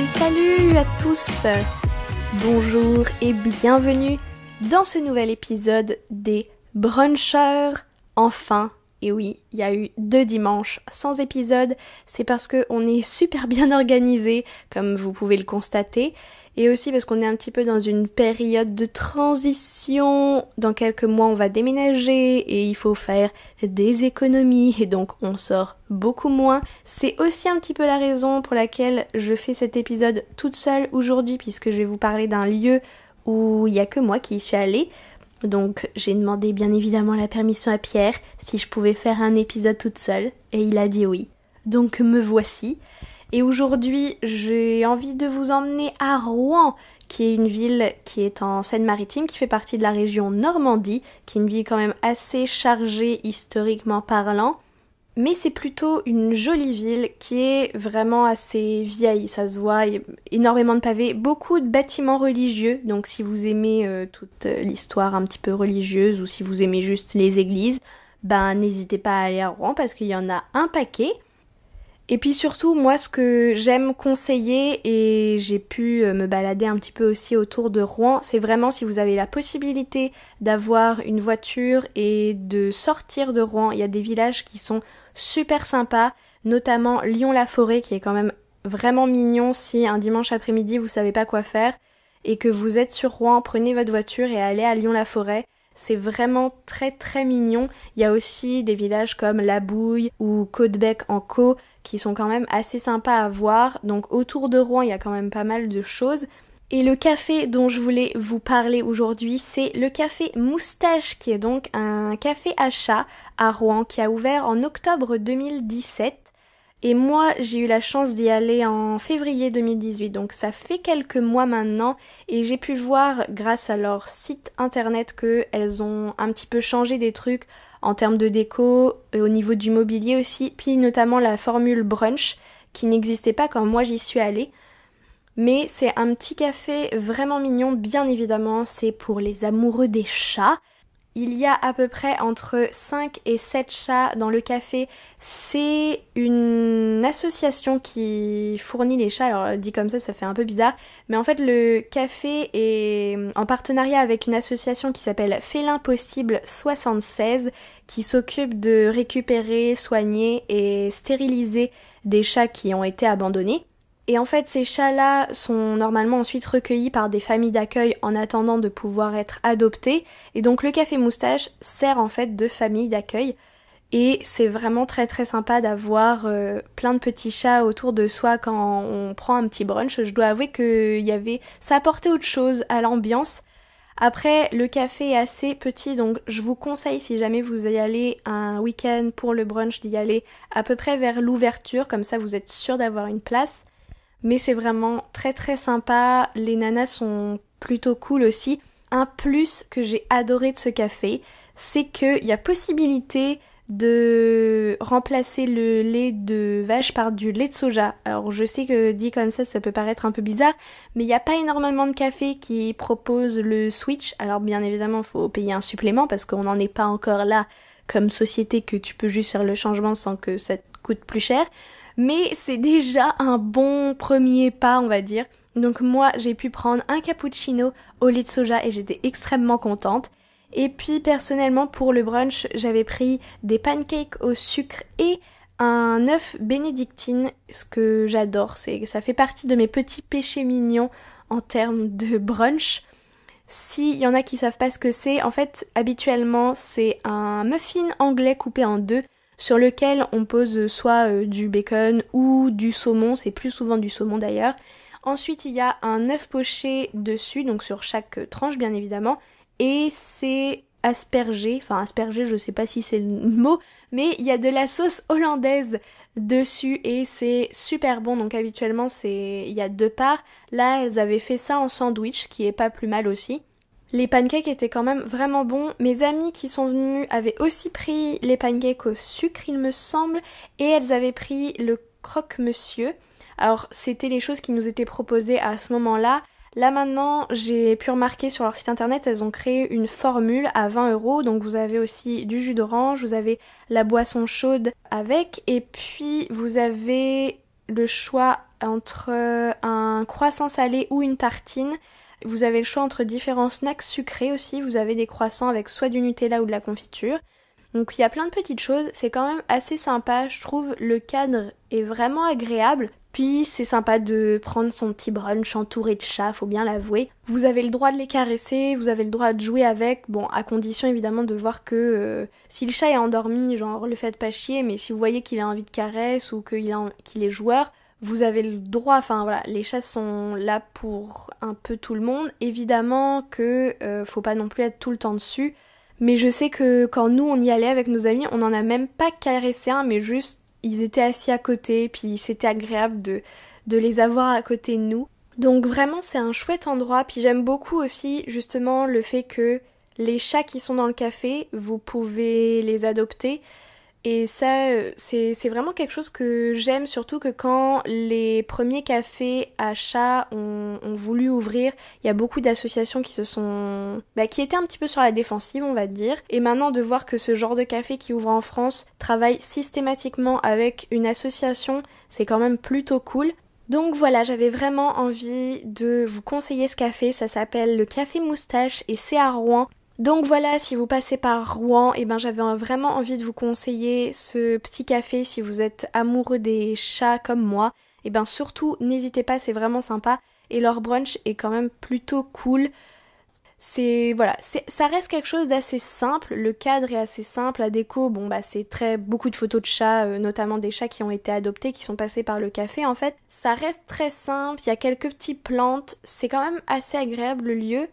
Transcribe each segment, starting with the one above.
Salut à tous. Bonjour et bienvenue dans ce nouvel épisode des Bruncheurs. Enfin, et oui, il y a eu 2 dimanches sans épisode, c'est parce qu'on est super bien organisé, comme vous pouvez le constater, et aussi parce qu'on est un petit peu dans une période de transition. Dans quelques mois, on va déménager et il faut faire des économies et donc on sort beaucoup moins. C'est aussi un petit peu la raison pour laquelle je fais cet épisode toute seule aujourd'hui, puisque je vais vous parler d'un lieu où il n'y a que moi qui y suis allée. Donc j'ai demandé bien évidemment la permission à Pierre si je pouvais faire un épisode toute seule et il a dit oui. Donc me voici. Et aujourd'hui j'ai envie de vous emmener à Rouen, qui est une ville qui est en Seine-Maritime, qui fait partie de la région Normandie, qui est une ville quand même assez chargée historiquement parlant. Mais c'est plutôt une jolie ville qui est vraiment assez vieille, ça se voit, il y a énormément de pavés, beaucoup de bâtiments religieux, donc si vous aimez toute l'histoire un petit peu religieuse ou si vous aimez juste les églises, n'hésitez pas à aller à Rouen parce qu'il y en a un paquet. Et puis surtout, moi ce que j'aime conseiller, et j'ai pu me balader un petit peu aussi autour de Rouen, c'est vraiment si vous avez la possibilité d'avoir une voiture et de sortir de Rouen. Il y a des villages qui sont super sympa, notamment Lyon-la-Forêt qui est quand même vraiment mignon. Si un dimanche après-midi vous savez pas quoi faire et que vous êtes sur Rouen, prenez votre voiture et allez à Lyon-la-Forêt. C'est vraiment très très mignon. Il y a aussi des villages comme La Bouille ou Caudebec-en-Caux qui sont quand même assez sympas à voir. Donc autour de Rouen, il y a quand même pas mal de choses. Et le café dont je voulais vous parler aujourd'hui, c'est le café Moustache, qui est donc un café à chat à Rouen, qui a ouvert en octobre 2017. Et moi, j'ai eu la chance d'y aller en février 2018, donc ça fait quelques mois maintenant, et j'ai pu voir, grâce à leur site internet, qu'elles ont un petit peu changé des trucs en termes de déco, au niveau du mobilier aussi, puis notamment la formule brunch, qui n'existait pas quand moi j'y suis allée. Mais c'est un petit café vraiment mignon, bien évidemment, c'est pour les amoureux des chats. Il y a à peu près entre 5 et 7 chats dans le café. C'est une association qui fournit les chats, alors dit comme ça fait un peu bizarre, mais en fait le café est en partenariat avec une association qui s'appelle Félin Possible 76, qui s'occupe de récupérer, soigner et stériliser des chats qui ont été abandonnés. Et en fait, ces chats-là sont normalement ensuite recueillis par des familles d'accueil en attendant de pouvoir être adoptés. Et donc le café Moustache sert en fait de famille d'accueil. Et c'est vraiment très très sympa d'avoir plein de petits chats autour de soi quand on prend un petit brunch. Je dois avouer que ça apportait autre chose à l'ambiance. Après, le café est assez petit, donc je vous conseille, si jamais vous y allez un week-end pour le brunch, d'y aller à peu près vers l'ouverture. Comme ça, vous êtes sûr d'avoir une place. Mais c'est vraiment très très sympa, les nanas sont plutôt cool aussi. Un plus que j'ai adoré de ce café, c'est qu'il y a possibilité de remplacer le lait de vache par du lait de soja. Alors je sais que dit comme ça peut paraître un peu bizarre, mais il n'y a pas énormément de cafés qui proposent le switch. Alors bien évidemment, il faut payer un supplément parce qu'on n'en est pas encore là comme société que tu peux juste faire le changement sans que ça te coûte plus cher. Mais c'est déjà un bon premier pas, on va dire. Donc moi, j'ai pu prendre un cappuccino au lait de soja et j'étais extrêmement contente. Et puis personnellement, pour le brunch, j'avais pris des pancakes au sucre et un œuf bénédictine, ce que j'adore. Ça fait partie de mes petits péchés mignons en termes de brunch. S'il y en a qui savent pas ce que c'est, en fait, habituellement, c'est un muffin anglais coupé en 2, sur lequel on pose soit du bacon ou du saumon, c'est plus souvent du saumon d'ailleurs. Ensuite, il y a un œuf poché dessus, donc sur chaque tranche bien évidemment, et c'est aspergé, je sais pas si c'est le mot, mais il y a de la sauce hollandaise dessus et c'est super bon. Donc habituellement, il y a 2 parts. Là, elles avaient fait ça en sandwich, qui est pas plus mal aussi. Les pancakes étaient quand même vraiment bons. Mes amies qui sont venues avaient aussi pris les pancakes au sucre, il me semble, et elles avaient pris le croque-monsieur. Alors, c'était les choses qui nous étaient proposées à ce moment-là. Là maintenant, j'ai pu remarquer sur leur site internet, elles ont créé une formule à 20€. Donc vous avez aussi du jus d'orange, vous avez la boisson chaude avec, et puis vous avez le choix entre un un croissant salé ou une tartine. Vous avez le choix entre différents snacks sucrés aussi. Vous avez des croissants avec soit du Nutella ou de la confiture. Donc il y a plein de petites choses, c'est quand même assez sympa, je trouve le cadre est vraiment agréable. Puis c'est sympa de prendre son petit brunch entouré de chats, faut bien l'avouer. Vous avez le droit de les caresser, vous avez le droit de jouer avec, bon à condition évidemment de voir que si le chat est endormi, genre le faites pas chier, mais si vous voyez qu'il a envie de caresse ou qu'il est joueur, vous avez le droit, enfin voilà, les chats sont là pour un peu tout le monde. Évidemment que faut pas non plus être tout le temps dessus. Mais je sais que quand nous on y allait avec nos amis, on n'en a même pas caressé un, mais juste ils étaient assis à côté, puis c'était agréable de les avoir à côté de nous. Donc vraiment c'est un chouette endroit, puis j'aime beaucoup aussi justement le fait que les chats qui sont dans le café, vous pouvez les adopter. Et ça, c'est vraiment quelque chose que j'aime, surtout que quand les premiers cafés à chats ont voulu ouvrir, il y a beaucoup d'associations qui qui étaient un petit peu sur la défensive, on va dire. Et maintenant, de voir que ce genre de café qui ouvre en France travaille systématiquement avec une association, c'est quand même plutôt cool. Donc voilà, j'avais vraiment envie de vous conseiller ce café, ça s'appelle le Café Moustache et c'est à Rouen. Donc voilà, si vous passez par Rouen, j'avais vraiment envie de vous conseiller ce petit café si vous êtes amoureux des chats comme moi. Surtout, n'hésitez pas, c'est vraiment sympa. Et leur brunch est quand même plutôt cool. Ça reste quelque chose d'assez simple, le cadre est assez simple, la déco, c'est beaucoup de photos de chats, notamment des chats qui ont été adoptés, qui sont passés par le café en fait. Ça reste très simple, il y a quelques petites plantes, c'est quand même assez agréable le lieu.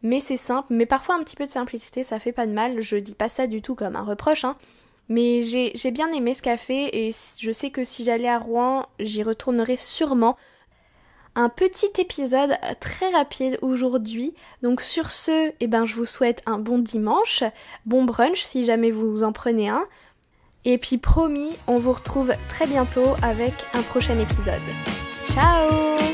Mais c'est simple, mais parfois un petit peu de simplicité, ça fait pas de mal, je dis pas ça du tout comme un reproche, mais j'ai bien aimé ce café et je sais que si j'allais à Rouen, j'y retournerai sûrement. Un petit épisode très rapide aujourd'hui, donc sur ce, je vous souhaite un bon dimanche, bon brunch si jamais vous en prenez un, et puis promis, on vous retrouve très bientôt avec un prochain épisode. Ciao!